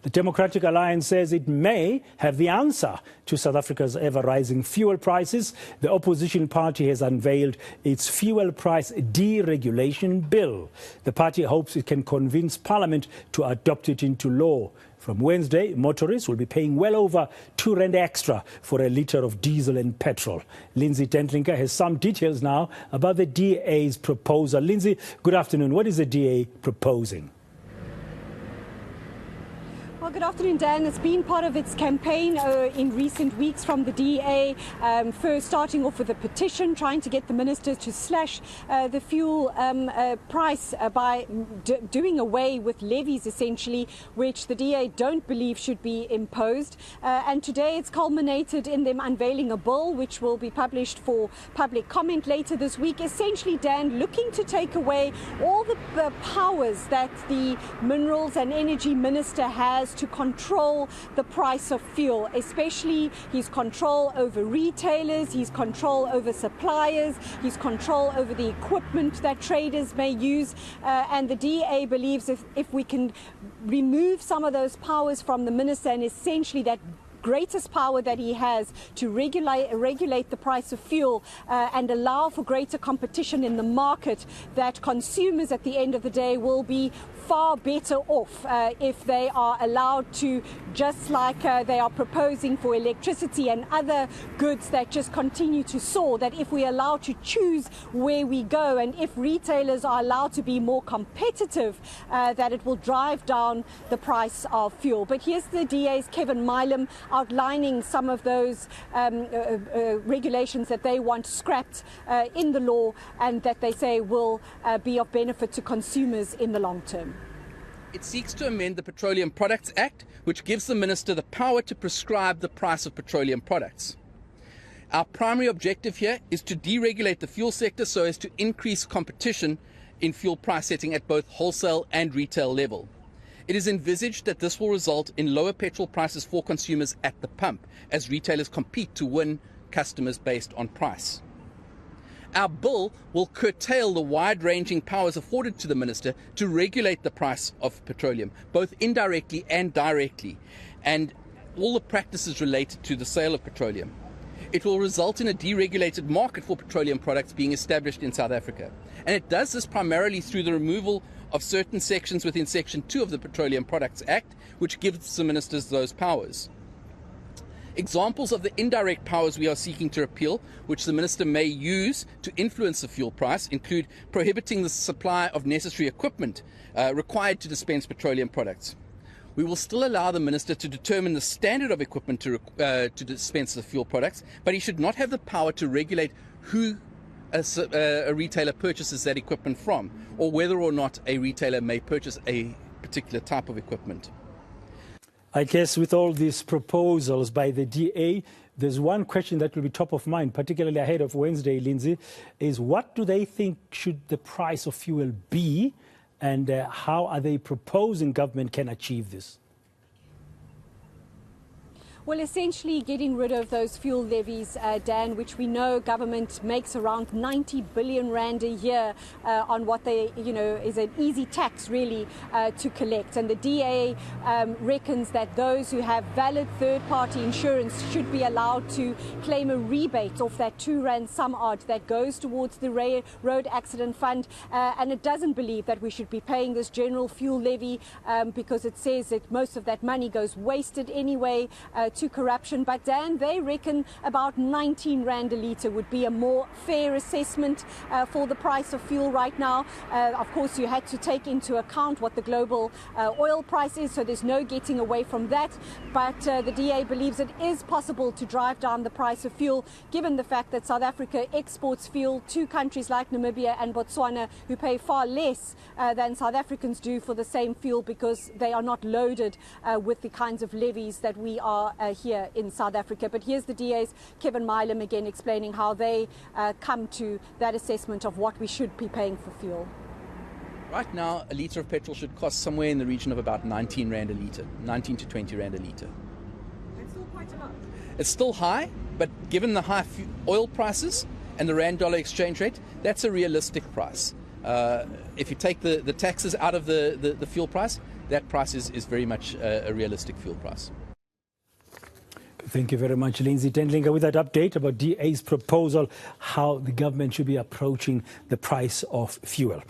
The Democratic Alliance says it may have the answer to South Africa's ever-rising fuel prices. The opposition party has unveiled its Fuel Price Deregulation Bill. The party hopes it can convince Parliament to adopt it into law. From Wednesday, motorists will be paying well over R2 extra for a litre of diesel and petrol. Lindsay Dentlinker has some details now about the DA's proposal. Lindsay, good afternoon. What is the DA proposing? Well, good afternoon, Dan. It's been part of its campaign in recent weeks from the DA, first starting off with a petition trying to get the minister to slash the fuel price by doing away with levies, essentially, which the DA don't believe should be imposed. And today it's culminated in them unveiling a bill which will be published for public comment later this week. Essentially, Dan, looking to take away all the powers that the Minerals and Energy Minister has to control the price of fuel, especially his control over retailers, his control over suppliers, his control over the equipment that traders may use. And the DA believes if we can remove some of those powers from the minister and essentially that greatest power that he has to regulate the price of fuel and allow for greater competition in the market, that consumers at the end of the day will be far better off if they are allowed to, just like they are proposing for electricity and other goods that just continue to soar, that if we are allowed to choose where we go and if retailers are allowed to be more competitive, that it will drive down the price of fuel. But here's the DA's Kevin Milam outlining some of those regulations that they want scrapped in the law and that they say will be of benefit to consumers in the long term. It seeks to amend the Petroleum Products Act, which gives the minister the power to prescribe the price of petroleum products. Our primary objective here is to deregulate the fuel sector so as to increase competition in fuel price setting at both wholesale and retail level. It is envisaged that this will result in lower petrol prices for consumers at the pump as retailers compete to win customers based on price. Our bill will curtail the wide-ranging powers afforded to the minister to regulate the price of petroleum, both indirectly and directly, and all the practices related to the sale of petroleum. It will result in a deregulated market for petroleum products being established in South Africa. And it does this primarily through the removal of certain sections within Section 2 of the Petroleum Products Act, which gives the ministers those powers. Examples of the indirect powers we are seeking to repeal, which the minister may use to influence the fuel price, include prohibiting the supply of necessary equipment required to dispense petroleum products. We will still allow the minister to determine the standard of equipment to dispense the fuel products, but he should not have the power to regulate who a retailer purchases that equipment from, or whether or not a retailer may purchase a particular type of equipment. I guess with all these proposals by the DA, there's one question that will be top of mind, particularly ahead of Wednesday, Lindsay, is what do they think should the price of fuel be, and how are they proposing government can achieve this? Well, essentially getting rid of those fuel levies, Dan, which we know government makes around 90 billion rand a year on what they, is an easy tax really to collect. And the DA reckons that those who have valid third-party insurance should be allowed to claim a rebate off that R2 some odd that goes towards the road accident fund. And it doesn't believe that we should be paying this general fuel levy because it says that most of that money goes wasted anyway to corruption. But Dan, they reckon about 19 rand a litre would be a more fair assessment for the price of fuel right now. Of course, you had to take into account what the global oil price is, so there's no getting away from that. But the DA believes it is possible to drive down the price of fuel, given the fact that South Africa exports fuel to countries like Namibia and Botswana, who pay far less than South Africans do for the same fuel because they are not loaded with the kinds of levies that we are here in South Africa. But here's the DA's Kevin Milam again explaining how they come to that assessment of what we should be paying for fuel. Right now, a litre of petrol should cost somewhere in the region of about 19 rand a litre, 19 to 20 rand a litre. It's still quite a lot. It's still high, but given the high oil prices and the rand-dollar exchange rate, that's a realistic price. If you take the taxes out of the fuel price, that price is very much a realistic fuel price. Thank you very much, Lindsay Tendlinger, with that update about DA's proposal, how the government should be approaching the price of fuel.